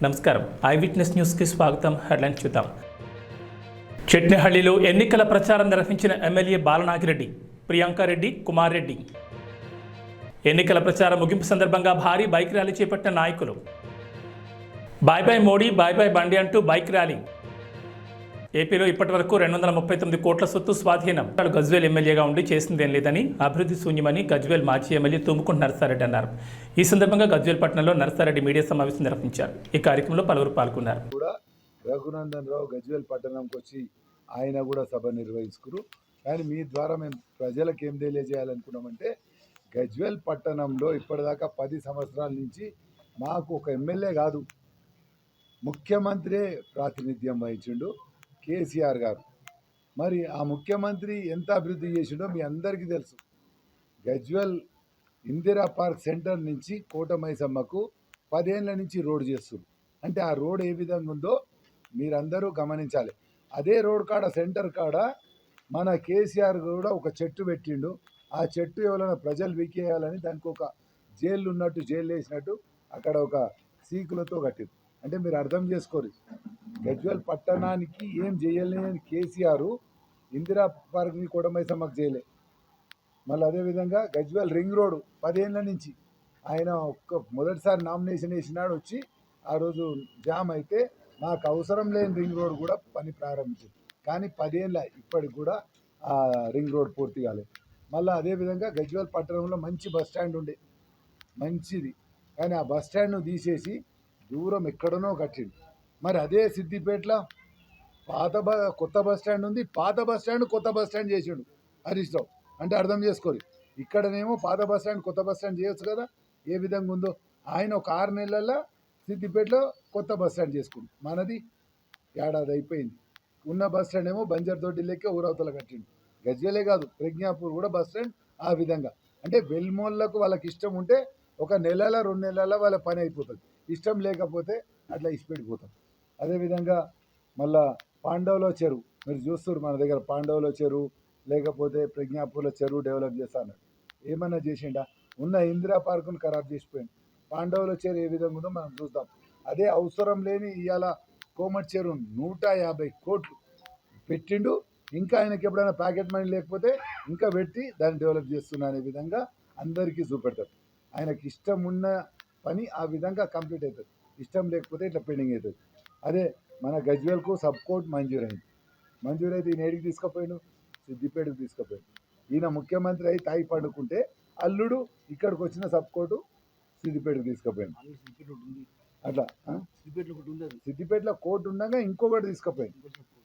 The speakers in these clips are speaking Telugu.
నమస్కారం. ఐ విట్నెస్ న్యూస్కి స్వాగతం. హెడ్లైన్స్ చూద్దాం. చెట్నిహళ్లిలో ఎన్నికల ప్రచారం నిర్వహించిన ఎమ్మెల్యే బాలనాగిరెడ్డి, ప్రియాంకారెడ్డి, కుమార్ రెడ్డి. ఎన్నికల ప్రచారం ముగింపు సందర్భంగా భారీ బైక్ ర్యాలీ చేపట్టిన నాయకులు. Bye bye Modi, bye bye Bandi అంటూ బైక్ ర్యాలీ. ఏపీలో ఇప్పటివరకు 239 కోట్ల సొత్తు స్వాధీనం. గజ్వేల్ ఎమ్మెల్యేగా ఉండి చేసిందేం లేదని, అభివృద్ధి శూన్యమని గజ్వేల్ మాజీ ఎమ్మెల్యే తుమ్ముకుంట నరసారెడ్డి అన్నారు. ఈ సందర్భంగా గజ్వేల్ పట్టణంలో నరసారెడ్డి మీడియా సమావేశం నిర్వహించారు. ఈ కార్యక్రమంలో పలువురు పాల్గొన్నారు. రఘునందన్ రావు గజ్వేల్ పట్టణంకి వచ్చి ఆయన కూడా సభ నిర్వహించుకురు. కానీ మీ ద్వారా మేము ప్రజలకు ఏం తెలియజేయాలనుకున్నామంటే, గజ్వేల్ పట్టణంలో ఇప్పటిదాకా 10 సంవత్సరాల నుంచి మాకు ఒక ఎమ్మెల్యే కాదు, ముఖ్యమంత్రి ప్రాతినిధ్యం వహించిండు కేసీఆర్ గారు. మరి ఆ ముఖ్యమంత్రి ఎంత అభివృద్ధి చేసిండో మీ అందరికీ తెలుసు. గజ్వేల్ ఇందిరా పార్క్ సెంటర్ నుంచి కోటమైసమ్మకు 10 ఏళ్ల నుంచి రోడ్ చేస్తారు. అంటే ఆ రోడ్ ఏ విధంగా ఉందో మీరందరూ గమనించాలి. అదే రోడ్ కాడ సెంటర్ కాడ మన కేసీఆర్ కూడా ఒక చెట్టు పెట్టిండు. ఆ చెట్టు ఎవరైనా ప్రజలు వీకేయాలని దానికి ఒక జైలు ఉన్నట్టు, జైలు వేసినట్టు అక్కడ ఒక సీకులతో కట్టింది. అంటే మీరు అర్థం చేసుకోరు, గజ్వేల్ పట్టణానికి ఏం చేయలేని కేసీఆర్ ఇందిరా పార్క్ని కోటమైసమ్మకు చేయలే. మళ్ళీ అదేవిధంగా గజ్వేల్ రింగ్ రోడ్ 10 ఏళ్ల నుంచి ఆయన మొదటిసారి నామినేషన్ వేసినాడు, వచ్చి ఆ రోజు జామ్ అయితే నాకు అవసరం లేని రింగ్ రోడ్ కూడా పని ప్రారంభించింది. కానీ 10 ఏళ్ళ ఇప్పటికి కూడా ఆ రింగ్ రోడ్ పూర్తి కాలేదు. మళ్ళీ అదేవిధంగా గజ్వేల్ పట్టణంలో మంచి బస్ స్టాండ్ ఉండే, మంచిది. కానీ ఆ బస్ స్టాండ్ను తీసేసి దూరం ఎక్కడనో కట్టిండు. మరి అదే సిద్దిపేటలో కొత్త బస్ స్టాండ్ ఉంది. పాత బస్ స్టాండ్ కొత్త బస్ స్టాండ్ చేసిండు హరీష్ రావు. అంటే అర్థం చేసుకోరు, ఇక్కడనేమో పాత బస్ స్టాండ్ కొత్త బస్ స్టాండ్ చేయొచ్చు కదా, ఏ విధంగా ఉందో. ఆయన ఒక 6 నెలల్లో సిద్దిపేటలో కొత్త బస్ స్టాండ్ చేసుకుండు. మనది ఏడాది అయిపోయింది. ఉన్న బస్ స్టాండ్ ఏమో బంజర్దొడ్డి లెక్క ఊరవతల కట్టిండు. గజ్వేలే కాదు, ప్రజ్ఞాపూర్ కూడా బస్ స్టాండ్ ఆ విధంగా. అంటే వెల్మోళ్ళకు వాళ్ళకి ఇష్టం ఉంటే 1 నెలల 2 నెలల వాళ్ళ పని అయిపోతుంది. ఇష్టం లేకపోతే అట్లా ఇచ్చిపెట్టిపోతాం. అదేవిధంగా మళ్ళా పాండవుల చెరువు మీరు చూస్తారు, మన దగ్గర పాండవుల చెరువు లేకపోతే ప్రజ్ఞాపూర్ల చెరువు డెవలప్ చేస్తాను. ఏమన్నా చేసిండా? ఉన్న ఇందిరా పార్కును ఖరాబ్ చేసిపోయింది. పాండవుల చెరువు ఏ విధంగా ఉందో మనం చూద్దాం. అదే అవసరం లేని ఇవాళ కోమటి చెరువు 150 కోట్లు పెట్టిండు. ఇంకా ఆయనకి ఎప్పుడైనా ప్యాకెట్ మనీ లేకపోతే ఇంకా పెట్టి దాన్ని డెవలప్ చేస్తున్నా అనే విధంగా అందరికీ చూపెడతారు. ఆయనకి ఇష్టం ఉన్న పని ఆ విధంగా కంప్లీట్ అవుతుంది, ఇష్టం లేకపోతే ఇట్లా పెండింగ్ అవుతుంది. అదే మన గజ్వేల్కు సబ్ కోర్ట్ మంజూరైతే ఈయన ఏడికి తీసుకుపోయాడు, సిద్దిపేటకు తీసుకుపోయాడు. ఈయన ముఖ్యమంత్రి అయి తాయి పండుకుంటే అల్లుడు ఇక్కడికి వచ్చిన సబ్ కోర్టు సిద్దిపేటకు తీసుకుపోయాడు. అట్లా సిద్దిపేటలో కోర్టు ఉండగా ఇంకొకటి తీసుకుపోయాడు.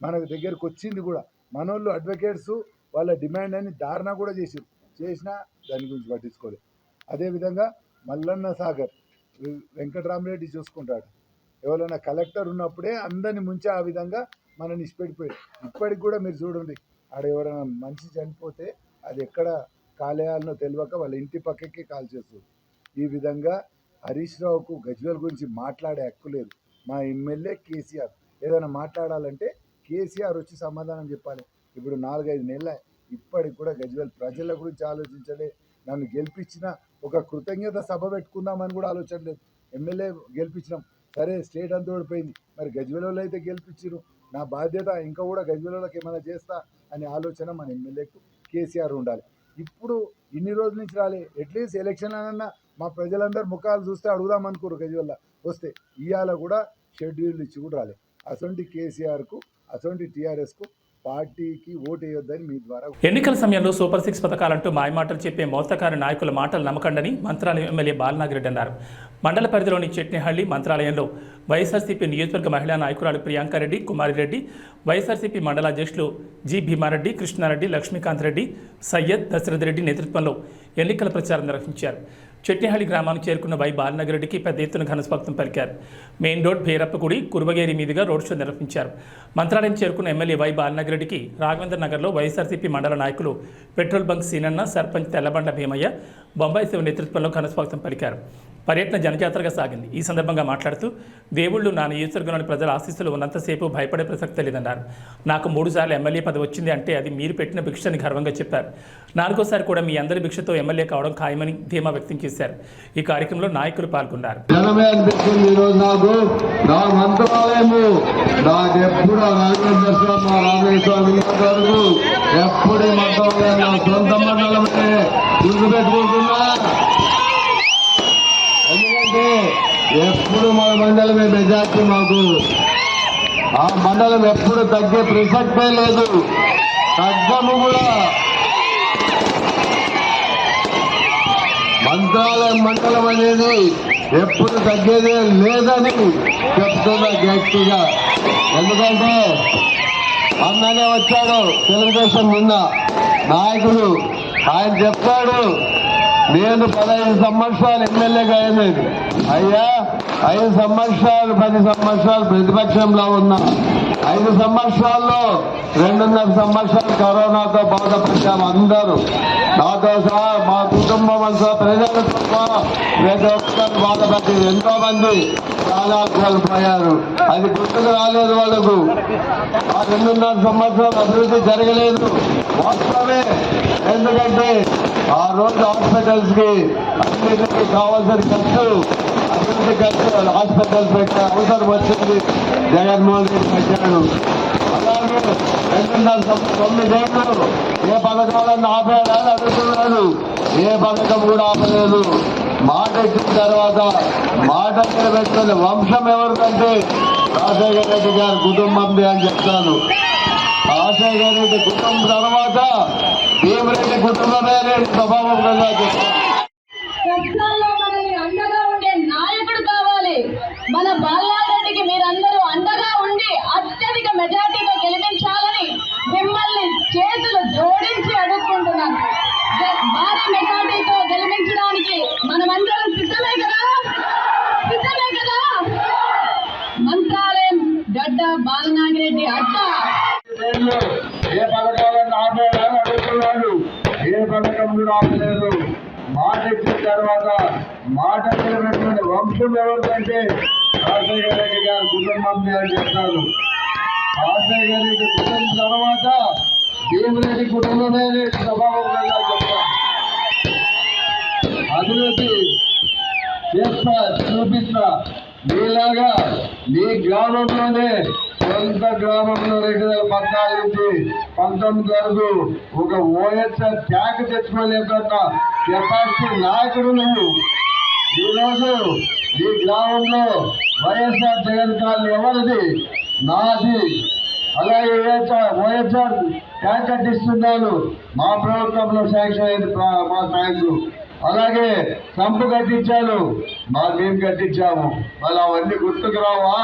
మన దగ్గరకు వచ్చింది కూడా. మనోళ్ళు అడ్వకేట్స్ వాళ్ళ డిమాండ్ అని ధారణ కూడా చేసినా దాని గురించి పట్టించుకోలేదు. అదేవిధంగా మల్లన్న సాగర్ వెంకటరామరెడ్డి చూసుకుంటాడు. ఎవరైనా కలెక్టర్ ఉన్నప్పుడే అందరిని ముంచి ఆ విధంగా మనల్ని ఇచ్చిపెట్టిపోయాడు. ఇప్పటికి కూడా మీరు చూడండి, ఆడ ఎవరైనా మనిషి చనిపోతే అది ఎక్కడ కాలేయాలనో తెలియక వాళ్ళ ఇంటి పక్కకి కాల్ చేస్తుంది. ఈ విధంగా హరీష్ రావుకు గజ్వేల్ గురించి మాట్లాడే హక్కు లేదు. మా ఎమ్మెల్యే కేసీఆర్. ఏదైనా మాట్లాడాలంటే కేసీఆర్ వచ్చి సమాధానం చెప్పాలి. ఇప్పుడు 4-5 నెలల ఇప్పటికి కూడా గజ్వేల్ ప్రజల గురించి ఆలోచించలే. నన్ను గెలిపించిన ఒక కృతజ్ఞత సభ పెట్టుకుందామని కూడా ఆలోచన లేదు. ఎమ్మెల్యే గెలిపించినాం, సరే స్టేట్ అంతా ఓడిపోయింది, మరి గజ్వేల్ వాళ్ళు అయితే గెలిపించారు, నా బాధ్యత ఇంకా కూడా గజ్వేల్ వాళ్ళకి ఏమైనా చేస్తా అనే ఆలోచన మన ఎమ్మెల్యేకు కేసీఆర్ ఉండాలి. ఇప్పుడు ఇన్ని రోజుల నుంచి రాలే, అట్లీస్ట్ ఎలక్షన్ అన్నా మా ప్రజలందరూ ముఖాలు చూస్తే అడుగుదాం అనుకోరు. గజ్వేల్ వస్తే ఇవాళ కూడా షెడ్యూల్ ఇచ్చి కూడా రాలే. అసొంటి కేసీఆర్కు, అసొంటి టీఆర్ఎస్కు పార్టీకి ఓటు వేయొద్దని మీ ద్వారా. ఎన్నికల సమయంలో సూపర్ 6 పథకాలంటూ మాయమాటలు చెప్పే మోసకారి నాయకుల మాటలు నమ్మకండని మంత్రాలయం ఎమ్మెల్యే బాలనాగిరెడ్డి అన్నారు. మండల పరిధిలోని చెట్నిహళ్లి మంత్రాలయంలో వైఎస్ఆర్సీపీ నియోజకవర్గ మహిళా నాయకురాలు ప్రియాంకారెడ్డి, కుమారిరెడ్డి, వైఎస్ఆర్సీపీ మండల అధ్యక్షులు జి భీమారెడ్డి, కృష్ణారెడ్డి, లక్ష్మీకాంత్ రెడ్డి, సయ్యద్, దశరథ్ రెడ్డి నేతృత్వంలో ఎన్నికల ప్రచారం నిర్వహించారు. చెట్నిహళ్లి గ్రామానికి చేరుకున్న వై బాలనాగిరెడ్డికి పెద్ద ఎత్తున ఘనస్వాగతం పలికారు. మెయిన్ రోడ్ భైరప్పగుడి, కురుబగేరి మీదుగా రోడ్ షో నిర్వహించారు. మంత్రాలయం చేరుకున్న ఎమ్మెల్యే వై బాలనాగిరెడ్డికి రాఘవేంద్ర నగర్లో వైఎస్ఆర్సీపీ మండల నాయకులు పెట్రోల్ బంక్ సీనన్న, సర్పంచ్ తెల్లబండ భీమయ్య, బొంబాయి శివ నేతృత్వంలో ఘనస్వాగతం పలికారు. పర్యటన జనజాతరగా సాగింది. ఈ సందర్భంగా మాట్లాడుతూ దేవుళ్లు నా నియోజకవర్గంలోని ప్రజల ఆశీస్సులు ఉన్నంతసేపు భయపడే ప్రసక్తి లేదన్నారు. నాకు 3 సార్లు ఎమ్మెల్యే పదవి వచ్చింది అంటే అది మీరు పెట్టిన భిక్షని గర్వంగా చెప్పారు. 4వసారి కూడా మీ అందరి భిక్షతో ఎమ్మెల్యే కావడం ఖాయమని ధీమా వ్యక్తం చేశారు. ఈ కార్యక్రమంలో నాయకులు పాల్గొన్నారు. ఎందుకంటే ఎప్పుడు మన మండలమే మెజార్టీ. మాకు ఆ మండలం ఎప్పుడు తగ్గే ప్రసక్తే లేదు, తగ్గము కూడా. మంత్రాలయం మండలం అనేది ఎప్పుడు తగ్గేదే లేదని చెప్తున్నా గట్టిగా. ఎందుకంటే అన్ననే వచ్చాడు తెలుగుదేశం నిన్న నాయకుడు, ఆయన చెప్పాడు నేను 15 సంవత్సరాలు ఎమ్మెల్యేగా అయ్యలేదు. అయ్యా 5 సంవత్సరాలు 10 సంవత్సరాలు ప్రతిపక్షంలో ఉన్నా. 5 సంవత్సరాల్లో 2.5 సంవత్సరాలు కరోనాతో బాధపడ్డాము అందరూ, నాతో సహా మా కుటుంబం అంతా, ప్రజలతో సహా ప్రతి ఒక్కరు బాధపడ్డారు. ఎంతో మంది చాలా కోల్పోయారు. అది గుర్తుకు రాలేదు వాళ్ళకు. ఆ 2.5 సంవత్సరాలు అభివృద్ధి జరగలేదు వాస్తవమే. ఎందుకంటే ఆ రోజు హాస్పిటల్స్ కి అన్నింటికి కావాల్సిన ఖర్చు, అభివృద్ధి ఖర్చు హాస్పిటల్స్ పెట్టే అవసరం వచ్చింది. జగన్మోహన్ రెడ్డి పెట్టాడు. అలాగే 9 ఏళ్ళు ఏ పథకాలను ఆపేయాలని అడుగుతున్నాడు. ఏ పథకం కూడా ఆపలేదు. మాట ఇచ్చిన తర్వాత మాట నిలబెట్టుకునే వంశం ఎవరికంటే రాజశేఖర రెడ్డి గారి కుటుంబంది అని చెప్తాను. రాజశేఖర రెడ్డి కుటుంబం తర్వాత భీమరెడ్డి కుటుంబమే స్వభావంగా చెప్తాను. కష్టాల్లో మనల్ని అండగా ఉండే నాయకుడు కావాలి. మన బాలనారెడ్డికి మీరందరూ అండగా ఉండి అత్యధిక మెజార్టీతో గెలిపించాలని మిమ్మల్ని చేతులు జోడించి అడుక్కుంటున్నాను. భారీ మెజార్టీతో గెలిపించడానికి మనమందరం సిద్ధమే కదా? సిద్ధమే కదా? మంత్రాలయం గడ్డ బాలనాగిరెడ్డి అడ్డ. ఏ పథకాలను ఆపేయాలని అడుగుతున్నాడు. ఏ పథకం కూడా ఆపలేదు. మాట ఇచ్చిన తర్వాత మాట నిలబెట్టుకునే వంశం ఎవరికంటే రాజశేఖర రెడ్డి గారి కుటుంబం అని చెప్తాను. రాజశేఖర రెడ్డి కుటుంబం తర్వాత భీమరెడ్డి కుటుంబమే స్వభావంగా చెప్తాను. అభివృద్ధి చేస్తా, చూపిస్తా. మీలాగా మీ గ్రామంలోనే, సొంత గ్రామంలో 2014 నుంచి 19 వరకు ఒక ఓఎస్ఆర్ ట్యాంక్ తెచ్చుకోలేకున్నా కెపాసిటీ నాయకుడు నువ్వు. ఈరోజు ఈ గ్రామంలో వైఎస్ఆర్ జగన్ కాలనీ ఎవరిది? నాది. అలాగే ఓఎస్ఆర్ ట్యాంక్ కట్టిస్తున్నాను, మా ప్రభుత్వంలో శాంక్షన్ అయింది మా నాయకులు. అలాగే సంపు కట్టించాను, మేము కట్టించాము. మళ్ళీ అవన్నీ గుర్తుకు రావా?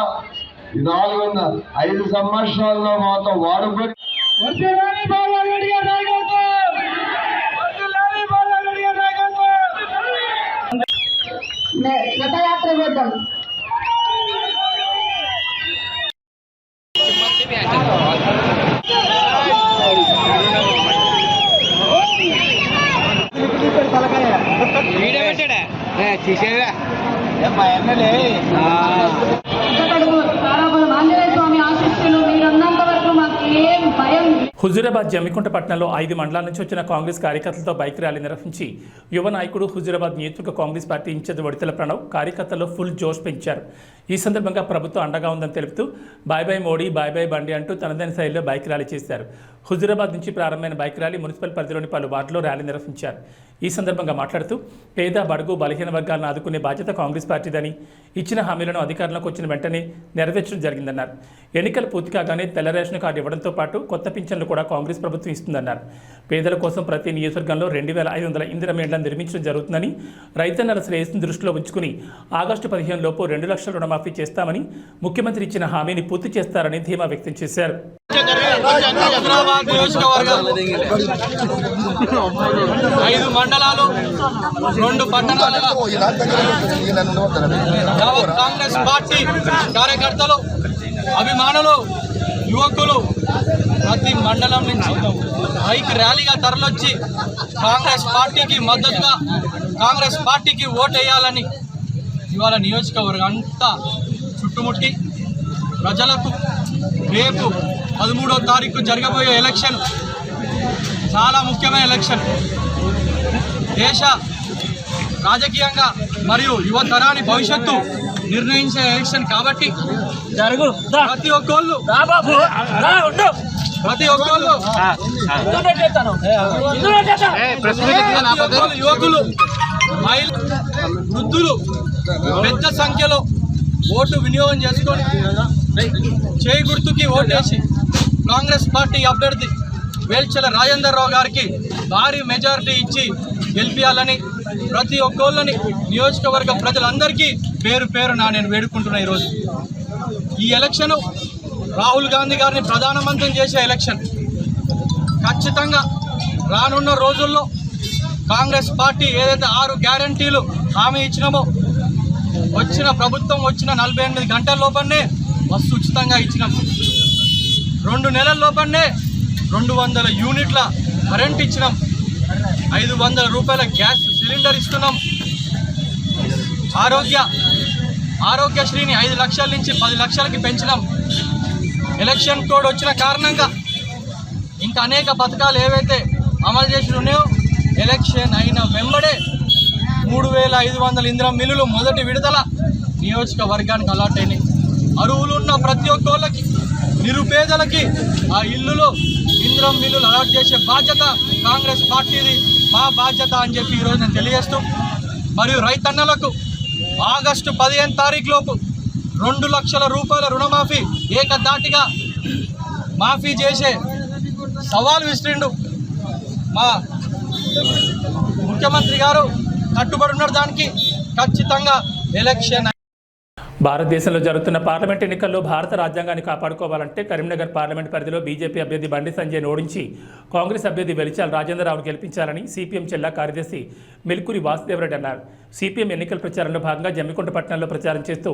5 సంవత్సరాల్లో మాతో వాడుకొని రథయాత్ర చేద్దాం. ఆంజనేయ స్వామి ఆశీస్సులు మీరున్నంత వరకు మాకు ఏం భయం. హుజూరాబాద్ జమ్మికుంట పట్టణంలో 5 మండలాల నుంచి వచ్చిన కాంగ్రెస్ కార్యకర్తలతో బైక్ ర్యాలీ నిర్వహించి యువ నాయకుడు హుజూరాబాద్ నియోజకవర్గ కాంగ్రెస్ పార్టీ ఇన్ఛార్జ్ వడితెల ప్రణవ్ కార్యకర్తల్లో ఫుల్ జోష్ పెంచారు. ఈ సందర్భంగా ప్రభుత్వం అండగా ఉందని తెలుపుతూ bye bye Modi, bye bye Bandi అంటూ తనదైన శైలిలో బైక్ ర్యాలీ చేశారు. హుజూరాబాద్ నుంచి ప్రారంభమైన బైక్ ర్యాలీ మున్సిపల్ పరిధిలోని పలు వార్డులో ర్యాలీ నిర్వహించారు. ఈ సందర్భంగా మాట్లాడుతూ పేద, బడుగు, బలహీన వర్గాలను ఆదుకునే బాధ్యత కాంగ్రెస్ పార్టీదని, ఇచ్చిన హామీలను అధికారంలోకి వచ్చిన వెంటనే నెరవేర్చడం జరిగిందన్నారు. ఎన్నికలు పూర్తి కాగానే తెల్ల రేషన్ కార్డు ఇవ్వడంతో పాటు కొత్త పింఛన్లు కూడా కాంగ్రెస్ ప్రభుత్వం ఇస్తుందన్నారు. పేదల కోసం ప్రతి నియోజకవర్గంలో 2500 ఇందిరమ్మ ఇళ్లను నిర్మించడం జరుగుతుందని, రైతన్నల శ్రేయస్సును దృష్టిలో ఉంచుకుని ఆగస్టు 15 లోపు 2 లక్షల రుణమాఫీ చేస్తామని, ముఖ్యమంత్రి ఇచ్చిన హామీని పూర్తి చేస్తారని ధీమా వ్యక్తం చేశారు. హైదరాబాద్ నియోజకవర్గం 5 మండలాలు 2 పట్టణాలలో యావత్ కాంగ్రెస్ పార్టీ కార్యకర్తలు, అభిమానులు యువకులు ప్రతి మండలం నుంచి బైక్ ర్యాలీగా తరలొచ్చి కాంగ్రెస్ పార్టీకి మద్దతుగా కాంగ్రెస్ పార్టీకి ఓటేయాలని ఇవాళ నియోజకవర్గం అంతా చుట్టుముట్టి ప్రజలకు రేపు 13వ తారీఖు జరగబోయే ఎలక్షన్ చాలా ముఖ్యమైన ఎలక్షన్. దేశ రాజకీయంగా మరియు యువతరాని భవిష్యత్తు నిర్ణయించే ఎలక్షన్ కాబట్టి ప్రతి ఒక్కళ్ళు యువకులు మహిళలు వృద్ధులు పెద్ద సంఖ్యలో ఓటు వినియోగం చేసుకొని చేయి గుర్తుకి ఓటేసి కాంగ్రెస్ పార్టీ అభ్యర్థి వేల్చెల రాజేందర్ రావు గారికి భారీ మెజారిటీ ఇచ్చి గెలిపించాలని ప్రతి ఒక్కళ్ళని నియోజకవర్గ ప్రజలందరికీ పేరు పేరున నేను వేడుకుంటున్నా. ఈరోజు ఈ ఎలక్షన్ రాహుల్ గాంధీ గారిని ప్రధానమంత్రిని చేసే ఎలక్షన్. ఖచ్చితంగా రానున్న రోజుల్లో కాంగ్రెస్ పార్టీ ఏదైతే 6 గ్యారంటీలు హామీ ఇచ్చినామో వచ్చిన ప్రభుత్వం వచ్చిన 48 గంటల లోపలనే బస్సు ఉచితంగా ఇచ్చినాం. 2 నెలల లోపలనే 200 యూనిట్ల కరెంట్ ఇచ్చినాం. 500 రూపాయల గ్యాస్ సిలిండర్ ఇస్తున్నాం. ఆరోగ్యశ్రీని 5 లక్షల నుంచి 10 లక్షలకి పెంచినాం. ఎలక్షన్ కోడ్ వచ్చిన కారణంగా ఇంకా అనేక పథకాలు ఏవైతే అమలు చేసి ఉన్నాయో ఎలక్షన్ అయిన వెంబడే 3500 ఇందిరా మిల్లులు మొదటి విడుదల నియోజకవర్గానికి అలాట్ అయినాయి. అర్హులున్న ప్రతి ఒక్కళ్ళకి నిరుపేదలకి ఆ ఇల్లులో ఇందిరా మిల్లులు అలాట్ చేసే బాధ్యత కాంగ్రెస్ పార్టీది, మా బాధ్యత అని చెప్పి ఈరోజు నేను తెలియజేస్తూ, మరియు రైతన్నలకు ఆగస్టు 15 తారీఖు లోపు 2 లక్షల రూపాయల రుణమాఫీ ఏకధాటిగా మాఫీ చేసే సవాల్ విసిరిండు మా ముఖ్యమంత్రి గారు. కట్టుబడి ఉన్న దానికి ఖచ్చితంగా ఎలక్షన్. భారతదేశంలో జరుగుతున్న పార్లమెంట్ ఎన్నికల్లో భారత రాజ్యాంగాన్ని కాపాడుకోవాలంటే కరీంనగర్ పార్లమెంట్ పరిధిలో బీజేపీ అభ్యర్థి బండి సంజయ్ ఓడించి కాంగ్రెస్ అభ్యర్థి వెలిచాల రాజేంద్రరావును గెలిపించాలని సిపిఎం జిల్లా కార్యదర్శి మెల్కూరి వాసుదేవరెడ్డి అన్నారు. సిపిఎం ఎన్నికల ప్రచారంలో భాగంగా జమ్మికుంట పట్టణంలో ప్రచారం చేస్తూ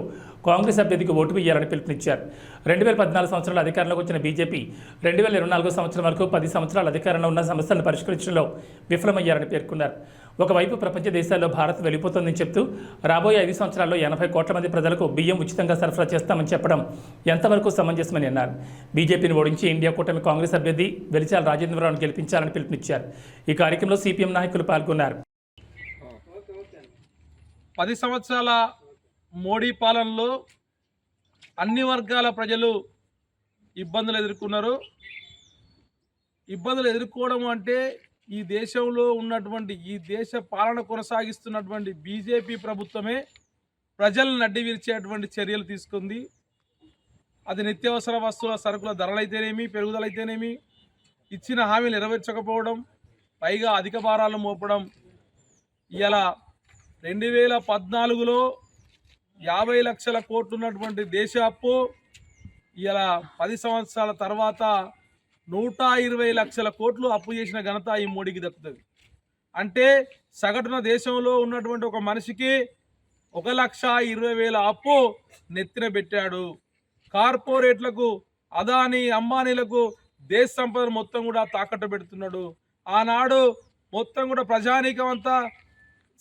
కాంగ్రెస్ అభ్యర్థికి ఓటు వేయాలని పిలుపునిచ్చారు. 2014 సంవత్సరాల అధికారంలోకి వచ్చిన బీజేపీ 2024 సంవత్సరం వరకు 10 సంవత్సరాల అధికారంలో ఉన్న సమస్యలను పరిష్కరించడంలో విఫలమయ్యారని పేర్కొన్నారు. ఒకవైపు ప్రపంచ దేశాల్లో భారత్ వెళ్ళిపోతుందని చెప్తూ రాబోయే 5 సంవత్సరాల్లో 80 కోట్ల మంది ప్రజలకు బియ్యం ఉచితంగా సరఫరా చేస్తామని చెప్పడం ఎంతవరకు సమంజసమని అన్నారు. బీజేపీని ఓడించి ఇండియా కూటమి కాంగ్రెస్ అభ్యర్థి వెలిచాల రాజేంద్రరావును గెలిపించాలని పిలుపునిచ్చారు. ఈ కార్యక్రమంలో సిపిఎం నాయకులు పాల్గొన్నారు. 10 సంవత్సరాల మోడీ పాలనలో అన్ని వర్గాల ప్రజలు ఇబ్బందులు ఎదుర్కొన్నారు. ఇబ్బందులు ఎదుర్కోవడం అంటే ఈ దేశంలో ఉన్నటువంటి ఈ దేశ పాలన కొనసాగిస్తున్నటువంటి బీజేపీ ప్రభుత్వమే ప్రజలను అడ్డివిరిచేటువంటి చర్యలు తీసుకుంది. అది నిత్యావసర వస్తువుల సరుకుల ధరలైతేనేమి, పెరుగుదలైతేనేమి, ఇచ్చిన హామీలు నెరవేర్చకపోవడం, పైగా అధిక భారాలు మోపడం. ఇలా 2014లో 50 లక్షల కోట్లు ఉన్నటువంటి దేశ అప్పు ఇలా 10 సంవత్సరాల తర్వాత 120 లక్షల కోట్లు అప్పు చేసిన ఘనత ఈ మోడీకి దక్కుతుంది. అంటే సగటున దేశంలో ఉన్నటువంటి ఒక మనిషికి 1,20,000 అప్పు నెత్తిన పెట్టాడు. కార్పొరేట్లకు, అదానీ అంబానీలకు దేశ సంపద మొత్తం కూడా తాకట్టు పెడుతున్నాడు. ఆనాడు మొత్తం కూడా ప్రజానీకం అంతా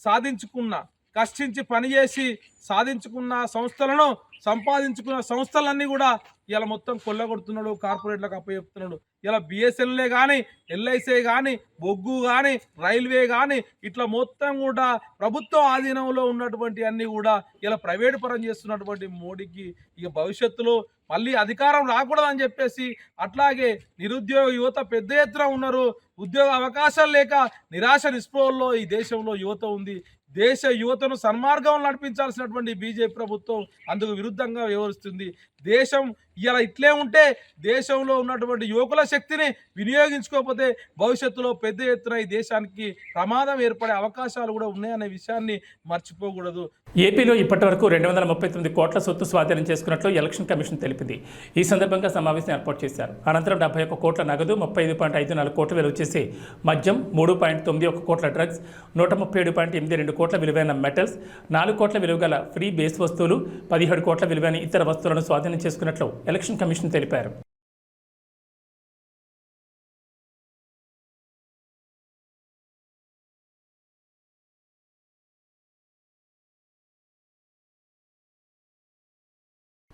సాధించుకున్న, కష్టించి పనిచేసి సాధించుకున్న సంస్థలను, సంపాదించుకున్న సంస్థలన్నీ కూడా ఇలా మొత్తం కొల్లగొడుతున్నాడు, కార్పొరేట్లకు అప్పచెప్తున్నాడు. ఇలా బిఎస్ఎన్ఎల్ఏ కానీ, ఎల్ఐసి కానీ, బొగ్గు కానీ, రైల్వే కానీ ఇట్లా మొత్తం కూడా ప్రభుత్వం ఆధీనంలో ఉన్నటువంటి అన్నీ కూడా ఇలా ప్రైవేటు పరం చేస్తున్నటువంటి మోడీకి ఇక భవిష్యత్తులో మళ్ళీ అధికారం రాకూడదని చెప్పేసి, అట్లాగే నిరుద్యోగ యువత పెద్ద ఎత్తున ఉన్నారు. ఉద్యోగ అవకాశాలు లేక నిరాశ నిస్పృహల్లో ఈ దేశంలో యువత ఉంది. దేశ యువతను సన్మార్గం నడిపించాల్సినటువంటి బీజేపీ ప్రభుత్వం అందుకు విరుద్ధంగా వ్యవహరిస్తుంది. దేశం ఇలా ఇట్లే ఉంటే దేశంలో ఉన్నటువంటి యువకుల శక్తిని వినియోగించుకోకపోతే భవిష్యత్తులో పెద్ద ఎత్తున ఈ దేశానికి ప్రమాదం ఏర్పడే అవకాశాలు కూడా ఉన్నాయనే విషయాన్ని మర్చిపోకూడదు. ఏపీలో ఇప్పటి వరకు 239 కోట్ల సొత్తు స్వాధీనం చేసుకున్నట్లు ఎలక్షన్ కమిషన్ తెలిపింది. ఈ సందర్భంగా సమావేశం ఏర్పాటు చేశారు. అనంతరం 71 కోట్ల నగదు, 35.54 కోట్ల విలువ చేసే మద్యం, 3.91 కోట్ల డ్రగ్స్, 137.82 కోట్ల విలువైన మెటల్స్, 4 కోట్ల విలువ గల ఫ్రీ బేస్ వస్తువులు, 17 కోట్ల విలువైన ఇతర వస్తువులను స్వాధీనం చేసుకున్నట్లు ఎలక్షన్ కమిషన్ తెలిపారు.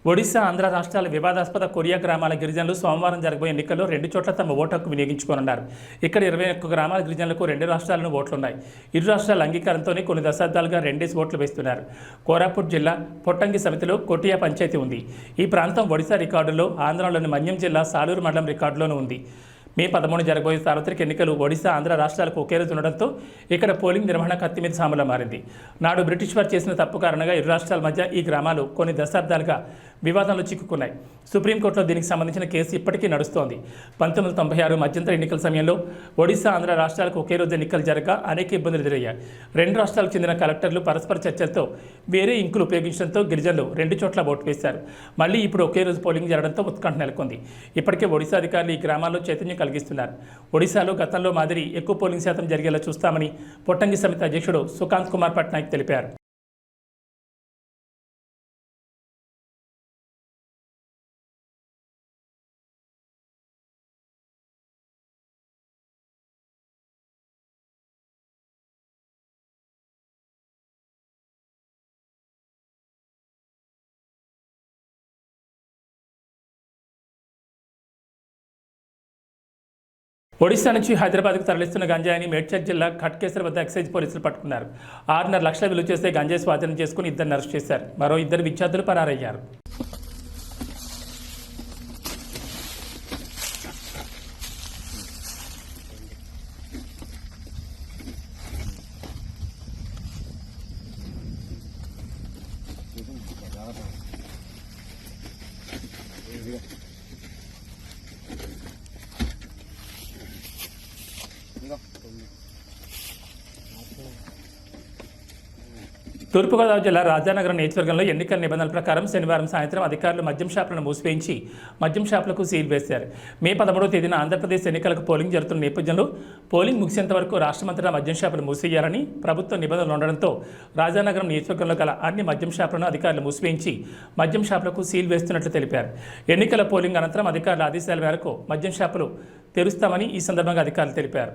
ఒడిశా, ఆంధ్ర రాష్ట్రాల వివాదాస్పద కొరియా గ్రామాల గిరిజనులు సోమవారం జరగబోయే ఎన్నికల్లో 2 చోట్ల తమ ఓటు హక్కు వినియోగించుకోనున్నారు. ఇక్కడ 21 గ్రామాల గిరిజనులకు 2 రాష్ట్రాలను ఓట్లున్నాయి. ఇరు రాష్ట్రాల అంగీకారంతోనే కొన్ని దశాబ్దాలుగా 2 ఓట్లు వేస్తున్నారు. కోరాపుట్ జిల్లా పొట్టంగి సమితిలో కొటియా పంచాయతీ ఉంది. ఈ ప్రాంతం ఒడిశా రికార్డుల్లో, ఆంధ్రలోని మన్యం జిల్లా సాలూరు మండలం రికార్డులోనూ ఉంది. మే 13 జరగబోయే సార్వత్రిక ఎన్నికలు ఒడిశా, ఆంధ్ర రాష్ట్రాలకు ఒకే రోజు ఉండడంతో ఇక్కడ పోలింగ్ నిర్వహణ కత్తి మీద సాములా మారింది. నాడు బ్రిటిష్ వారు చేసిన తప్పు కారణంగా ఇరు రాష్ట్రాల మధ్య ఈ గ్రామాలు కొన్ని దశాబ్దాలుగా వివాదంలో చిక్కుకున్నాయి. సుప్రీంకోర్టులో దీనికి సంబంధించిన కేసు ఇప్పటికీ నడుస్తోంది. 1996 మధ్యంతర ఎన్నికల సమయంలో ఒడిశా, ఆంధ్ర రాష్ట్రాలకు ఒకే రోజు ఎన్నికలు జరగక అనేక ఇబ్బందులు ఎదురయ్యాయి. 2 రాష్ట్రాలకు చెందిన కలెక్టర్లు పరస్పర చర్చలతో వేరే ఇంకులు ఉపయోగించడంతో గిరిజనులు 2 చోట్ల ఓటు వేశారు. మళ్లీ ఇప్పుడు ఒకే రోజు పోలింగ్ జరగడంతో ఉత్కంఠ నెలకొంది. ఇప్పటికే ఒడిశా అధికారులు ఈ గ్రామాల్లో చైతన్యం కలిగిస్తున్నారు. ఒడిశాలో గతంలో మాదిరి ఎక్కువ పోలింగ్ శాతం జరిగేలా చూస్తామని పొట్టంగి సమితి అధ్యక్షుడు సుకాంత్ కుమార్ పట్నాయక్ తెలిపారు. ఒడిశా నుంచి హైదరాబాద్కు తరలిస్తున్న గంజాయిని మేడ్చల్ జిల్లా ఖట్కేసర్ వద్ద ఎక్సైజ్ పోలీసులు పట్టుకున్నారు. 6.5 లక్షల విలువ చేసే గంజాయి స్వాధీనం చేసుకుని 2 అరెస్ట్ చేశారు. మరో 2 విద్యార్థులు పరారయ్యారు. తూర్పుగోదావరి జిల్లా రాజానగరం నియోజకవర్గంలో ఎన్నికల నిబంధనల ప్రకారం శనివారం సాయంత్రం అధికారులు మద్యం షాపులను మూసివేయించి మద్యం షాపులకు సీల్ వేశారు. మే 13వ తేదీన ఆంధ్రప్రదేశ్ ఎన్నికలకు పోలింగ్ జరుగుతున్న నేపథ్యంలో పోలింగ్ ముగిసేంత వరకు రాష్ట్రమంతటా మద్యం షాపులు మూసేయాలని ప్రభుత్వ నిబంధనలు ఉండడంతో రాజానగరం నియోజకవర్గంలో గల అన్ని మద్యం షాపులను అధికారులు మూసివేయించి మద్యం షాపులకు సీల్ వేస్తున్నట్లు తెలిపారు. ఎన్నికల పోలింగ్ అనంతరం అధికారుల ఆదేశాల మేరకు మద్యం షాపులు తెరుస్తామని ఈ సందర్భంగా అధికారులు తెలిపారు.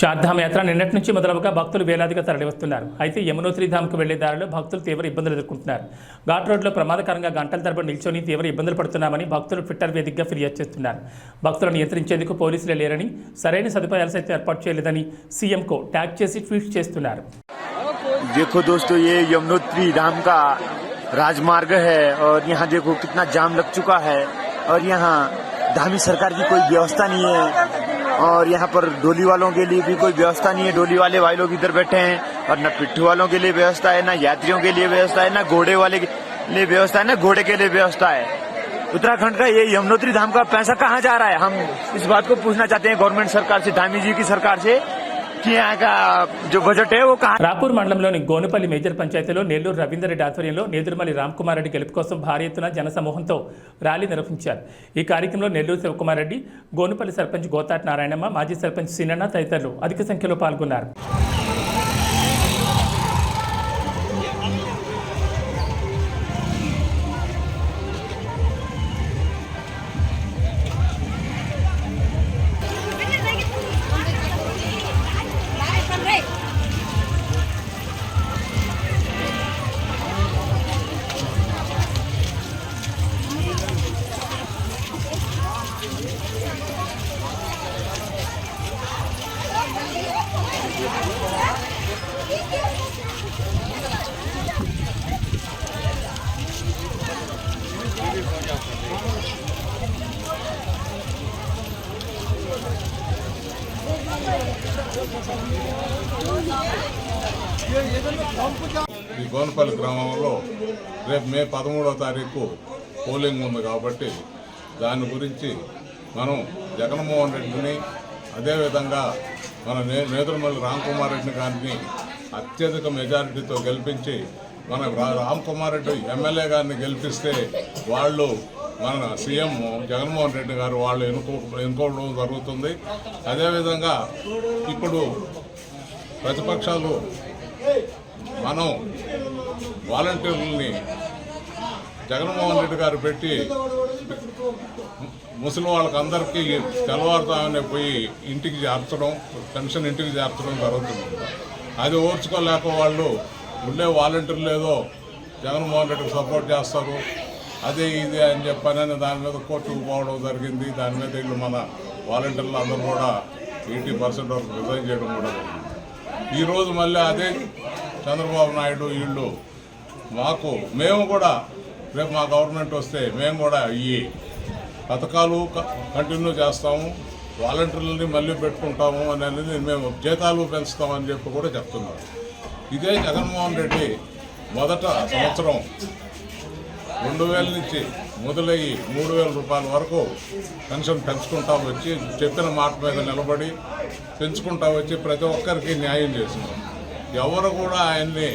చార్ధామ్ యాత్ర నిన్నటి నుంచి మొదలవగా భక్తులు వేలాదిగా తరలివస్తున్నారు. అయితే యమునోత్రి ధామ్కు వెళ్లే దారిలో భక్తులు తీవ్ర ఇబ్బందులు ఎదుర్కొంటున్నారు. ఘాట్ రోడ్లో ప్రమాదకరంగా గంటల తరబడి నిల్చొని తీవ్ర ఇబ్బందులు పడుతున్నామని భక్తులు ట్విట్టర్ వేదికగా ఫిర్యాదు చేస్తున్నారు. భక్తులను నియంత్రించేందుకు పోలీసులే లేరని, సరైన సదుపాయాలు సైతం ఏర్పాటు చేయలేదని సీఎంకు ట్యాగ్ చేసి ట్వీట్ చేస్తున్నారు. देखो दोस्तों, ये यमुनोत्री धाम का राजमार्ग है और यहाँ देखो कितना जाम लग चुका है और यहाँ धामी सरकार की कोई व्यवस्था नहीं है और यहाँ पर डोली वालों के लिए भी कोई व्यवस्था नहीं है. डोली वाले भाई लोग इधर बैठे हैं और न पिट्ठू वालों के लिए व्यवस्था है, न यात्रियों के लिए व्यवस्था है, न घोड़े वाले के लिए व्यवस्था है, न घोड़े के लिए व्यवस्था है. उत्तराखंड का ये यमुनोत्री धाम का पैसा कहाँ जा रहा है? हम इस बात को पूछना चाहते हैं गवर्नमेंट सरकार से, धामी जी की सरकार से, कि यहाँ का जो बजट है वो कहाँ. రాపూర్ మండలంలోని గోనుపల్లి మేజర్ పంచాయతీలో నెల్లూరు రవీందర్ రెడ్డి ఆధ్వర్యంలో నేదురుమల్లి రామ్కుమార్ రెడ్డి గెలుపు కోసం భారీ ఎత్తున జనసమూహంతో ర్యాలీ నిర్వహించారు. ఈ కార్యక్రమంలో నెల్లూరు శివకుమార్ రెడ్డి, గోనుపల్లి సర్పంచ్ గోతాటి నారాయణమ్మ, మాజీ సర్పంచ్ సీనన్న తదితరులు అధిక సంఖ్యలో పాల్గొన్నారు. ఈ గోనపల్లి గ్రామంలో రేపు మే 13వ తారీఖు పోలింగ్ ఉంది కాబట్టి దాని గురించి మనం జగన్మోహన్ రెడ్డిని, అదేవిధంగా మన నేదురుమల్లి రామ్కుమార్ రెడ్డి గారిని అత్యధిక మెజారిటీతో గెలిపించి మన రామ్కుమార్ రెడ్డి ఎమ్మెల్యే గారిని గెలిపిస్తే వాళ్ళు మన సీఎం జగన్మోహన్ రెడ్డి గారు వాళ్ళు ఎన్నుకోవడం జరుగుతుంది. అదేవిధంగా ఇప్పుడు ప్రతిపక్షాలు మనం వాలంటీర్లని జగన్మోహన్ రెడ్డి గారు పెట్టి ముసలి వాళ్ళకి అందరికీ తెల్లవారుతామనే పోయి ఇంటికి చేర్చడం, పెన్షన్ ఇంటికి చేర్చడం జరుగుతుంది. అది ఓర్చుకోలేక వాళ్ళు ఉండే వాలంటీర్లు ఏదో జగన్మోహన్ రెడ్డికి సపోర్ట్ చేస్తారు, అదే ఇది అని చెప్పని దాని మీద కోర్టుకు పోవడం జరిగింది. దాని మీద వీళ్ళు మన వాలంటీర్లు అందరూ కూడా 80% వరకు రిజైన్ చేయడం కూడా జరిగింది. ఈరోజు మళ్ళీ అదే చంద్రబాబు నాయుడు వీళ్ళు మేము కూడా రేపు మా గవర్నమెంట్ వస్తే మేము కూడా ఈ పథకాలు కంటిన్యూ చేస్తాము, వాలంటీర్లని మళ్ళీ పెట్టుకుంటాము అనేది, మేము జీతాలు పెంచుతామని చెప్పి కూడా చెప్తున్నారు. ఇదే జగన్మోహన్ రెడ్డి మొదట సంవత్సరం 2000 నుంచి మొదలయ్యి 3000 రూపాయల వరకు పెన్షన్ పెంచుకుంటా వచ్చి చెప్పిన మాట మీద నిలబడి పెంచుకుంటా వచ్చి ప్రతి ఒక్కరికి న్యాయం చేసినారు. ఎవరు కూడా ఆయన్ని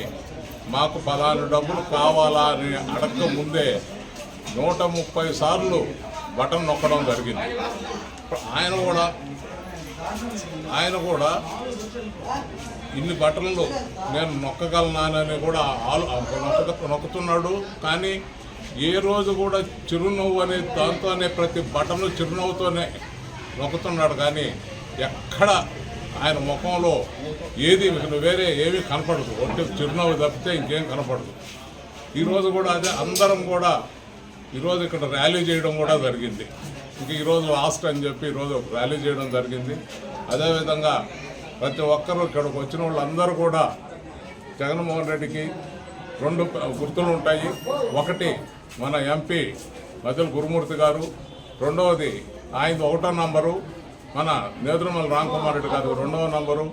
మాకు పలానా డబ్బులు కావాలా అని అడగక ముందే 130 సార్లు బటన్ నొక్కడం జరిగింది. ఆయన కూడా ఇన్ని బటన్లు నేను నొక్కగలనానని కూడా నొక్కుతున్నాడు. కానీ ఏ రోజు కూడా చిరునవ్వు అనే దాంతోనే ప్రతి బటన్ చిరునవ్వుతోనే నొక్కుతున్నాడు. కానీ ఎక్కడ ఆయన ముఖంలో ఏది వేరే ఏమీ కనపడదు, ఒట్టి చిరునవ్వు తప్పితే ఇంకేం కనపడదు. ఈరోజు కూడా అదే అందరం కూడా ఈరోజు ఇక్కడ ర్యాలీ చేయడం కూడా జరిగింది. ఇంక ఈరోజు లాస్ట్ అని చెప్పి ఈరోజు ర్యాలీ చేయడం జరిగింది. అదేవిధంగా ప్రతి ఒక్కరూ ఇక్కడికి వచ్చిన వాళ్ళందరూ కూడా జగన్మోహన్ రెడ్డికి 2 గుర్తులు ఉంటాయి. ఒకటి మన ఎంపీ మద్దెల గురుమూర్తి గారు, రెండవది ఆయనది 1వ నంబరు, మన నేదురుమల రామ్కుమార్ రెడ్డి గారు 2వ నంబరు,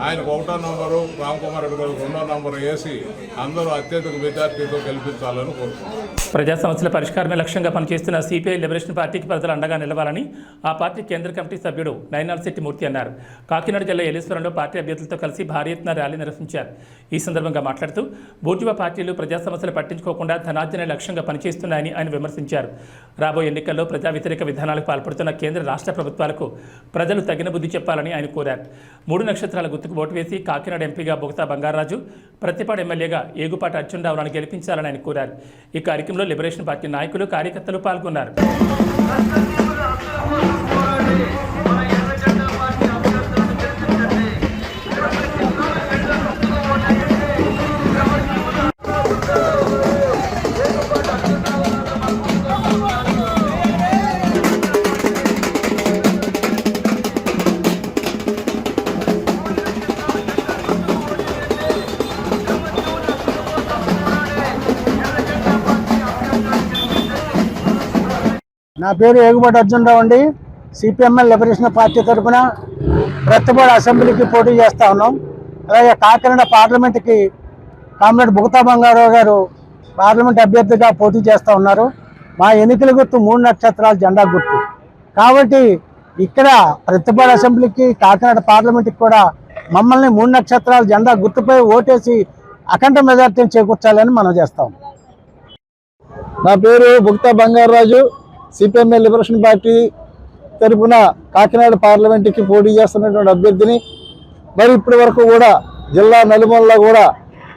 ఆయనకు 1వ నంబరు, రామ్కుమార్ రెడ్డి గారు 2వ నంబరు వేసి అందరూ అత్యధిక మెజార్టీతో గెలిపించాలని కోరుకుంటున్నారు. ప్రజా సమస్యల పరిష్కారమే లక్ష్యంగా పనిచేస్తున్న సిపిఐ లిబరేషన్ పార్టీకి ప్రజలు అండగా నిలవాలని ఆ పార్టీ కేంద్ర కమిటీ సభ్యుడు నైనాల్శెట్టి మూర్తి అన్నారు. కాకినాడ జిల్లా ఏలేశ్వరంలో పార్టీ అభ్యర్థులతో కలిసి భారీ ఎత్తున ర్యాలీ నిర్వహించారు. ఈ సందర్భంగా మాట్లాడుతూ బూర్జువా పార్టీలు ప్రజా సమస్యలు పట్టించుకోకుండా ధనార్జనే లక్ష్యంగా పనిచేస్తున్నాయని ఆయన విమర్శించారు. రాబోయే ఎన్నికల్లో ప్రజా వ్యతిరేక విధానాలకు పాల్పడుతున్న కేంద్ర రాష్ట్ర ప్రభుత్వాలకు ప్రజలు తగిన బుద్ధి చెప్పాలని ఆయన కోరారు. 3 నక్షత్రాల గుర్తుకు ఓటు వేసి కాకినాడ ఎంపీగా బొగతా బంగారాజు, ప్రతిపాడు ఎమ్మెల్యేగా ఏగుపాటి అర్జునరావులను గెలిపించాలని ఆయన కోరారు. ఈ కార్యక్రమంలో లిబరేషన్ పార్టీ నాయకులు, కార్యకర్తలు పాల్గొన్నారు. నా పేరు ఏగుపాటి అర్జునరావు అండి. సిపిఎంఎల్ లిబరేషన్ పార్టీ తరఫున ప్రతిపాడు అసెంబ్లీకి పోటీ చేస్తూ ఉన్నాం. అలాగే కాకినాడ పార్లమెంట్కి కామ్రేడ్ బొగతా బంగారావు గారు పార్లమెంట్ అభ్యర్థిగా పోటీ చేస్తూ ఉన్నారు. మా ఎన్నికల గుర్తు 3 నక్షత్రాల జెండా గుర్తు కాబట్టి ఇక్కడ ప్రతిపాడు అసెంబ్లీకి కాకినాడ పార్లమెంట్కి కూడా మమ్మల్ని 3 నక్షత్రాల జెండా గుర్తుపై ఓటేసి అఖండ మెజార్టీని చేకూర్చాలని మనం చేస్తాం. నా పేరు Bogata Bangaraju. CPIML Liberation party తరఫున కాకినాడ పార్లమెంట్కి పోటీ చేస్తున్నటువంటి అభ్యర్థిని. మరి ఇప్పటి వరకు కూడా జిల్లా నలుమూలలో కూడా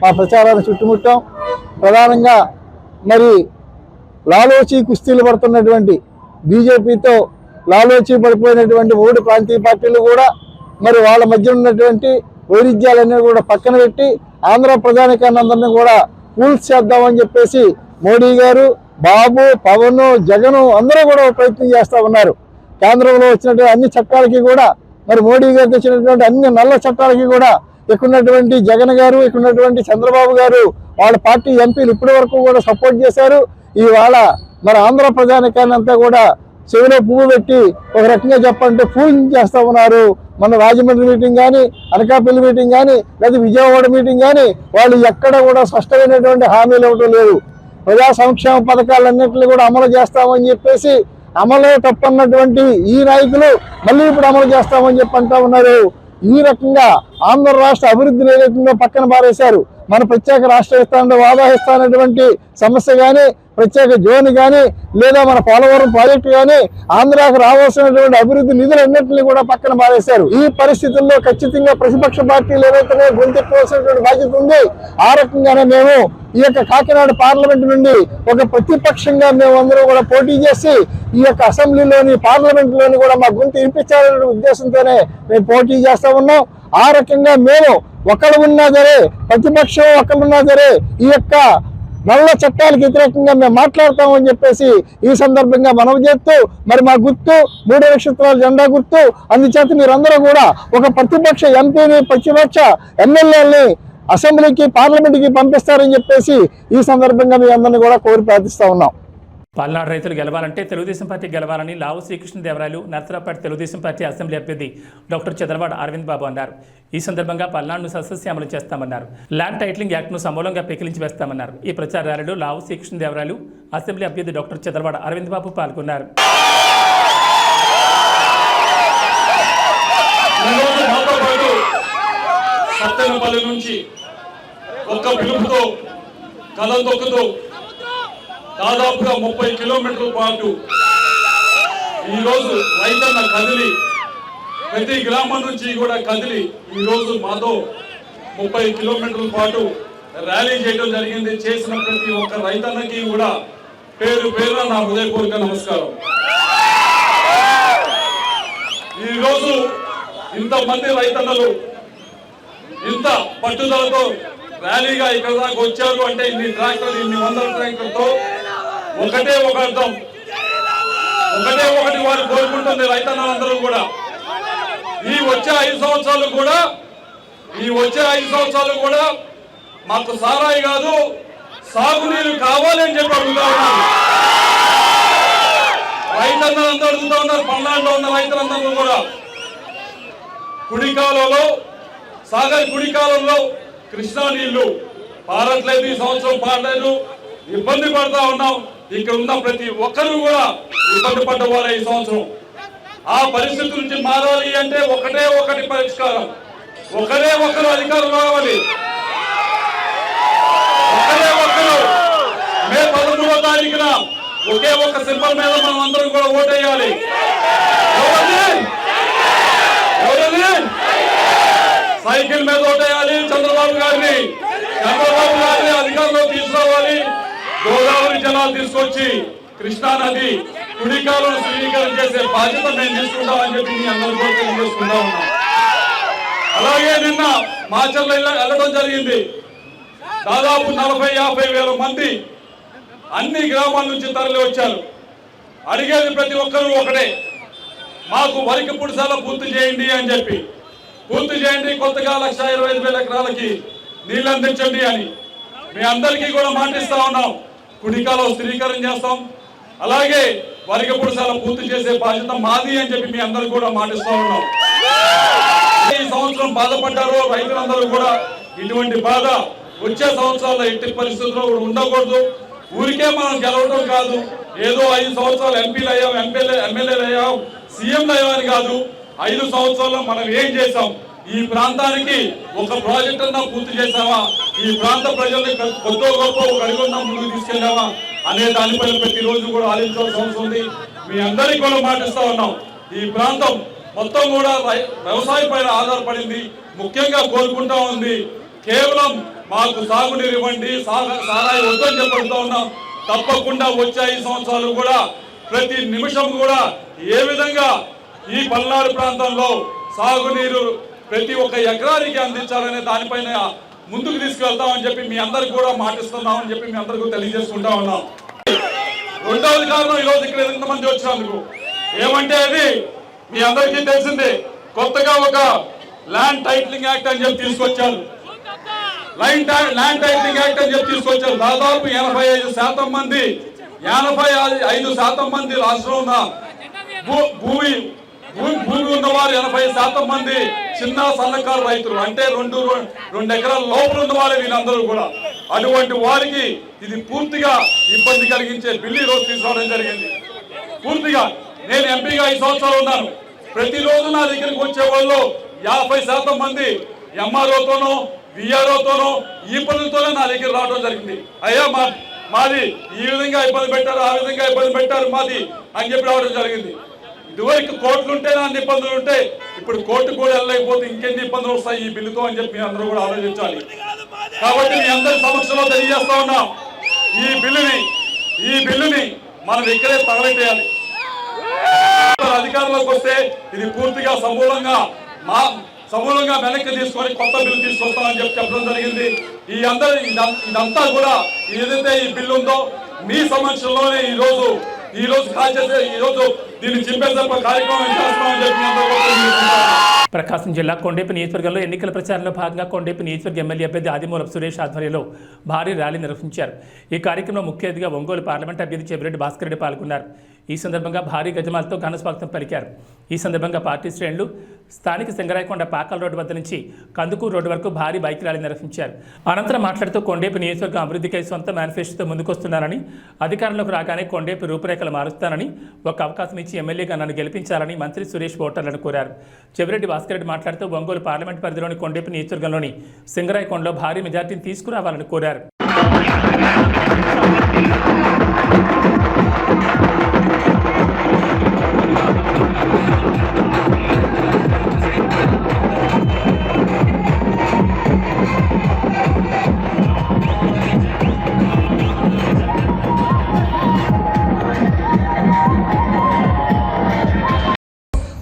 మా ప్రచారాన్ని చుట్టుముట్టాం. ప్రధానంగా మరి లాలోచి కుస్తీలు పడుతున్నటువంటి బీజేపీతో లాలోచి పడిపోయినటువంటి 3 ప్రాంతీయ పార్టీలు కూడా మరి వాళ్ళ మధ్య ఉన్నటువంటి వైరుధ్యాలన్నీ కూడా పక్కన పెట్టి ఆంధ్ర ప్రజానికాన్ని అందరినీ కూడా కూల్స్ చేద్దామని చెప్పేసి మోడీ గారు, బాబు, పవన్, జగన్ అందరూ కూడా ప్రయత్నం చేస్తూ ఉన్నారు. కేంద్రంలో వచ్చినటువంటి అన్ని చట్టాలకి కూడా మరి మోడీ గారు తెచ్చినటువంటి అన్ని నల్ల చట్టాలకి కూడా ఇక్కడున్నటువంటి జగన్ గారు, ఇక్కడున్నటువంటి చంద్రబాబు గారు, వాళ్ళ పార్టీ ఎంపీలు ఇప్పటి వరకు కూడా సపోర్ట్ చేశారు. ఇవాళ మరి ఆంధ్ర ప్రజానికాన్ని అంతా కూడా చెవిలో పువ్వు పెట్టి ఒక రకంగా చెప్పంటే ఫూలింగ్ చేస్తూ ఉన్నారు. మన రాజమండ్రి మీటింగ్ కానీ, అనకాపల్లి మీటింగ్ కానీ, లేదా విజయవాడ మీటింగ్ కానీ వాళ్ళు ఎక్కడ కూడా స్పష్టమైనటువంటి హామీలు ఇవ్వడం లేదు. ప్రజా సంక్షేమ పథకాలన్నింటినీ కూడా అమలు చేస్తామని చెప్పేసి అమలే తప్పన్నటువంటి ఈ నాయకులు మళ్ళీ ఇప్పుడు అమలు చేస్తామని చెప్పి అంటా ఉన్నారు. ఈ రకంగా ఆంధ్ర రాష్ట్ర అభివృద్ధిని ఏదైతుందో పక్కన పారేశారు. మన ప్రత్యేక రాష్ట్ర ఇస్తానంటే వాదాహిస్తానటువంటి సమస్య కానీ, ప్రత్యేక జోన్ కానీ లేదా మన పోలవరం ప్రాజెక్టు కానీ ఆంధ్రాకు రావాల్సినటువంటి అభివృద్ధి నిధులన్నింటినీ కూడా పక్కన మారేశారు. ఈ పరిస్థితుల్లో ఖచ్చితంగా ప్రతిపక్ష పార్టీలు ఏవైతే గొంతెత్తవలసినటువంటి బాధ్యత ఉంది. ఆ రకంగానే మేము ఈ యొక్క కాకినాడ పార్లమెంట్ నుండి ఒక ప్రతిపక్షంగా మేమందరం కూడా పోటీ చేసి ఈ యొక్క అసెంబ్లీలోని పార్లమెంట్ లోని కూడా మా గొంతు వినిపించాలనే ఉద్దేశంతోనే మేము పోటీ చేస్తా ఉన్నాం. ఆ రకంగా మేము ఒకళ్ళు ఉన్నా సరే, ప్రతిపక్షం ఒకళ్ళున్నా సరే, ఈ యొక్క నల్ల చట్టాలకు వ్యతిరేకంగా మేము మాట్లాడతామని చెప్పేసి ఈ సందర్భంగా మనవి చేస్తూ, మరి మా గుర్తు 3 నక్షత్రాల జెండా గుర్తు. అందుచేత మీరందరూ కూడా ఒక ప్రతిపక్ష ఎంపీని, ప్రతిపక్ష ఎమ్మెల్యేలని అసెంబ్లీకి, పార్లమెంట్కి పంపిస్తారని చెప్పేసి ఈ సందర్భంగా మీ అందరినీ కూడా కోరి ప్రార్థిస్తా ఉన్నాం. పల్నాడు రైతులు గెలవాలంటే తెలుగుదేశం పార్టీ గెలవాలని లావు శ్రీకృష్ణదేవరాయలు నర్సరావుపేట తెలుగుదేశం పార్టీ అసెంబ్లీ అభ్యర్థి డాక్టర్ చదలవాడ అరవింద్ బాబు అన్నారు. ఈ సందర్భంగా పల్నాడును సస్యశ్యామలం చేస్తామన్నారు. ల్యాండ్ టైటిలింగ్ యాక్ట్ను సమూలంగా పెకిలించి వేస్తామన్నారు. ఈ ప్రచార ర్యాలీలో లావు శ్రీకృష్ణదేవరాయలు అసెంబ్లీ అభ్యర్థి డాక్టర్ చదలవాడ అరవింద్ బాబు పాల్గొన్నారు. సత్తెనపల్లి నుంచి ఒక్క పిలుపుతో కలంతొక్కుతో దాదాపుగా 30 కిలోమీటర్ల పాటు ఈరోజు రైతన్న కదిలి, ప్రతి గ్రామం నుంచి కూడా కదిలి ఈరోజు మాతో 30 కిలోమీటర్ల పాటు ర్యాలీ చేయడం జరిగింది. చేసిన ప్రతి ఒక్క రైతన్నకి కూడా పేరు పేరున నా హృదయపూర్వక నమస్కారం. ఈరోజు ఇంతమంది రైతన్నలు ఇంత పట్టుదలతో ర్యాలీగా ఇక్కడ దాకా వచ్చారు అంటే ఇన్ని ట్రాక్టర్లు, ఇన్ని వందల ట్రాక్టర్తో ఒకటే ఒక అర్థం, ఒకటి వారు కోరుకుంటుంది రైతన్నలందరూ కూడా. ఈ వచ్చే 5 సంవత్సరాలు కూడా మాకు సారాయి కాదు, సాగునీరు కావాలి అని చెప్పి అడుగుతా ఉన్నారు. రైతన్నలందరూ అడుగుతా ఉన్నారు. పల్నాడులో ఉన్న రైతులందరూ కూడా కుడికాలలో, సాగర్ కుడికాలంలో కృష్ణా నీళ్లు పారట్లేదు, ఈ సంవత్సరం పారలేదు, ఇబ్బంది పడతా ఉన్నాం. ఇక్కడ ఉన్న ప్రతి ఒక్కరు కూడా ఇబ్బంది పడ్డవారే ఈ సంవత్సరం. ఆ పరిస్థితి నుంచి మారాలి అంటే ఒకటి పరిష్కారం, ఒకరు అధికారం రావాలి. మే 13వ తారీఖున ఒకే ఒక సింబల్ మీద మనం అందరం కూడా ఓటేయాలి. సైకిల్ మీద ఓటేయాలి. చంద్రబాబు గారిని అధికారంలో తీసుకురావాలి. గోదావరి జలాలు తీసుకొచ్చి కృష్ణా నది కుడికాలను శుద్ధీకరణ చేసే బాధ్యత మేము తీసుకుంటామని చెప్పి మీ అందరూ కూడా తెలియజేసుకుంటా ఉన్నాం. అలాగే నిన్న మాచర్ల వెళ్ళడం జరిగింది. దాదాపు 40-50 వేల మంది అన్ని గ్రామాల నుంచి తరలి వచ్చారు. అడిగేది ప్రతి ఒక్కరూ ఒకటే, మాకు వరికి పుడిసాల పూర్తి చేయండి అని చెప్పి. పూర్తి చేయండి, కొత్తగా 1,25,000 ఎకరాలకి నీళ్ళు అందించండి అని మీ అందరికీ కూడా మాటిస్తా ఉన్నాం. కుడికాలో స్థిరీకరణ చేస్తాం. అలాగే వరికి పుడిసాల పూర్తి చేసే బాధ్యత మాది అని చెప్పి మీ అందరూ కూడా మాటిస్తా ఉన్నాం. ఈ సంవత్సరం బాధపడ్డారో రైతులందరూ కూడా ఇటువంటి బాధ వచ్చే సంవత్సరాల్లో ఎట్టి పరిస్థితుల్లో కూడా ఉండకూడదు. ఊరికే మనం గెలవడం కాదు, ఏదో 5 సంవత్సరాలు ఎంపీలు అయ్యాం, ఎమ్మెల్యేలు అయ్యాం, సీఎంలు అయ్యామని కాదు. 5 సంవత్సరాల్లో మనం ఏం చేశాం, ఈ ప్రాంతానికి ఒక ప్రాజెక్ట్ అన్నా పూర్తి చేశామా, ఈ ప్రాంత ప్రజల్ని కొత్త గొప్ప ఒక అడుగున్నా ముందుకు తీసుకెళ్ళామా అనే దానిపైన ప్రతిరోజు కూడా ఆలోచించాల్సిన అవసరం ఉంది. మీ అందరికీ కూడా మాటిస్తా ఉన్నాం. ఈ ప్రాంతం మొత్తం కూడా వ్యవసాయం పైన ఆధారపడింది. ముఖ్యంగా కోరుకుంటా ఉంది, కేవలం మాకు సాగునీరు ఇవ్వండి, సారాయి వద్దని చెప్పడుతూ ఉన్నాం. తప్పకుండా వచ్చే 5 సంవత్సరాలు కూడా ప్రతి నిమిషం కూడా ఏ విధంగా ఈ పల్నాడు ప్రాంతంలో సాగునీరు ప్రతి ఒక్క ఎకరానికి అందించాలనే దానిపైన ముందుకు తీసుకెళ్తామని చెప్పి మీ అందరికి కూడా మాటిస్తున్నామని చెప్పి మీ అందరికీ తెలియజేసుకుంటా ఉన్నాం. రెండవది కారణం, ఈరోజు ఇక్కడ ఎంతమంది వచ్చినందుకు ఏమంటే, అది మీ అందరికీ తెలిసిందే, కొత్తగా ఒక ల్యాండ్ టైటిలింగ్ యాక్ట్ అని చెప్పి తీసుకొచ్చారు. ల్యాండ్ టైటిలింగ్ యాక్ట్ అని చెప్పి తీసుకొచ్చారు. దాదాపు 85% మంది 85% మంది రాష్ట్రంలో ఉన్న భూమి ఉన్న వారు 80% మంది చిన్న సన్నకారు రైతులు, అంటే 2 ఎకరాల లోపల ఉన్న వారే వీళ్ళందరూ కూడా. అటువంటి వారికి ఇది పూర్తిగా ఇబ్బంది కలిగించే బిల్లు రోజు తీసుకోవడం జరిగింది. పూర్తిగా నేను ఎంపీగా 5 సంవత్సరాలు ఉన్నాను. ప్రతిరోజు నా దగ్గరికి వచ్చే వాళ్ళు 50% మంది ఎంఆర్ఓతోనో విఆర్ఓతోనో ఈ పనులతోనే నా దగ్గర రావడం జరిగింది. అయ్యా మాది ఈ విధంగా ఇబ్బంది పెట్టారు, ఆ విధంగా ఇబ్బంది పెట్టారు మాది అని చెప్పి రావడం జరిగింది. ఇదివరకు కోర్టులు ఉంటే అన్ని ఇబ్బందులు ఉంటాయి, ఇప్పుడు కోర్టు కూడా వెళ్ళలేకపోతే ఇంకెన్ని ఇబ్బందులు వస్తాయి ఈ బిల్లుతో అని చెప్పి అందరూ కూడా ఆలోచించాలి. కాబట్టి మీ అందరి సమక్షంలో తెలియజేస్తా ఉన్నాం, ఈ బిల్లుని మనం ఇక్కడే తగలెట్టేయాలి. అధికారంలోకి వస్తే ఇది పూర్తిగా సమూలంగా వెనక్కి తీసుకొని కొత్త బిల్లు తీసుకొస్తామని చెప్పడం జరిగింది. ఇదంతా కూడా ఏదైతే ఈ బిల్లు ఉందో మీ సమక్షంలోనే ఈ రోజు దీన్ని చింపేసే కార్యక్రమం చేస్తామని చెప్పి ప్రకాశం జిల్లా కొండేపి నియోజకవర్గంలో ఎన్నికల ప్రచారంలో భాగంగా కొండేపి నియోజకవర్గ ఎమ్మెల్యే అభ్యర్థి ఆదిమూలపు సురేష్ ఆధ్వర్యంలో భారీ ర్యాలీ నిర్వహించారు. ఈ కార్యక్రమంలో ముఖ్య అతిథిగా ఒంగోలు పార్లమెంట్ అభ్యర్థి చెవిరెడ్డి భాస్కర్ రెడ్డి పాల్గొన్నారు. ఈ సందర్భంగా భారీ గజమాలతో ఘన స్వాగతం పలికారు. ఈ సందర్భంగా పార్టీ శ్రేణులు స్థానిక సింగరాయకొండ పాకల్ రోడ్డు వద్ద నుంచి కందుకూరు రోడ్డు వరకు భారీ బైక్ ర్యాలీ నిర్వహించారు. అనంతరం మాట్లాడుతూ కొండేపి నియోజకవర్గం అభివృద్ధికై సొంత మేనిఫెస్టోతో ముందుకొస్తున్నానని, అధికారంలోకి రాగానే కొండేపి రూపురేఖలు మారుస్తానని, ఒక అవకాశం ఇచ్చి ఎమ్మెల్యేగా నన్ను గెలిపించాలని మంత్రి సురేష్ ఓటర్లను కోరారు. చెవిరెడ్డి భాస్కర్ రెడ్డి మాట్లాడుతూ ఒంగోలు పార్లమెంట్ పరిధిలోని కొండేపి నియోజకవర్గంలోని సింగరాయకొండలో భారీ మెజార్టీని తీసుకురావాలని కోరారు.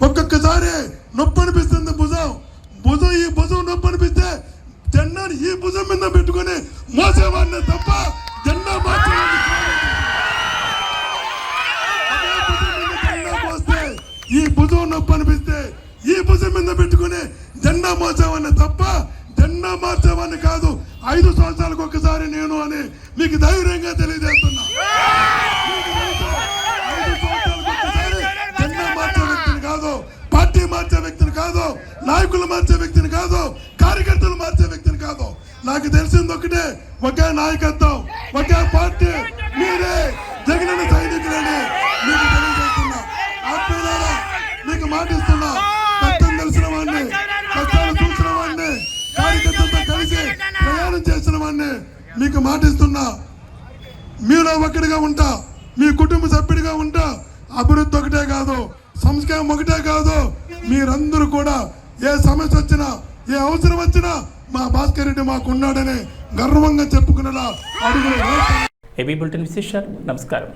ఒక్కొక్కసారి నొప్పి అనిపిస్తుంది భుజం ఈ భుజం నొప్పి అనిపిస్తే జెండాని ఈ భుజం మీద పెట్టుకొని మోసేవాడిని తప్ప జెండా మార్చేవాడిని మోస్తే ఈ భుజం నొప్పి అనిపిస్తే ఈ భుజం మీద పెట్టుకొని జెండా మోసేవాడిని తప్ప జెండా మార్చేవాడిని కాదు. 5 సంవత్సరాలకు ఒక్కసారి నేను అని మీకు ధైర్యంగా తెలియజేస్తున్నా. 5 సంవత్సరాలకు ఒక్కసారి జెండా మార్చే వ్యక్తిని కాదు, పార్టీ మార్చే వ్యక్తిని కాదు, నాయకులు మార్చే వ్యక్తిని కాదు, కార్యకర్తలు మార్చే వ్యక్తిని కాదు. నాకు తెలిసింది ఒకటే, ఒకే నాయకత్వం, ఒకే పార్టీ, మీరే జగనన్న సైనికులని మీకు తెలియజేస్తున్నా. ఆత్మీయులారా, మీకు మాటిస్తున్నా, కష్టం తెలిసిన వాడిని, కష్టాలు చూసిన వాడిని, కార్యకర్తలతో కలిసి ప్రయాణం చేసిన వాడిని మీకు మాటిస్తున్నా. మీలో ఒకటిగా ఉంటా, మీ కుటుంబ సభ్యుడిగా ఉంటా. అభివృద్ధి ఒకటే కాదు, సంస్కారం ఒకటే కాదు, మీరందరూ కూడా ఏ సమస్య వచ్చినా, ఏ అవసరం వచ్చినా మా భాస్కర్ రెడ్డి మాకున్నాడని గర్వంగా చెప్పుకునేలా అడుగులు. ఏబీ బులెటిన్ విశేషాలు. నమస్కారం.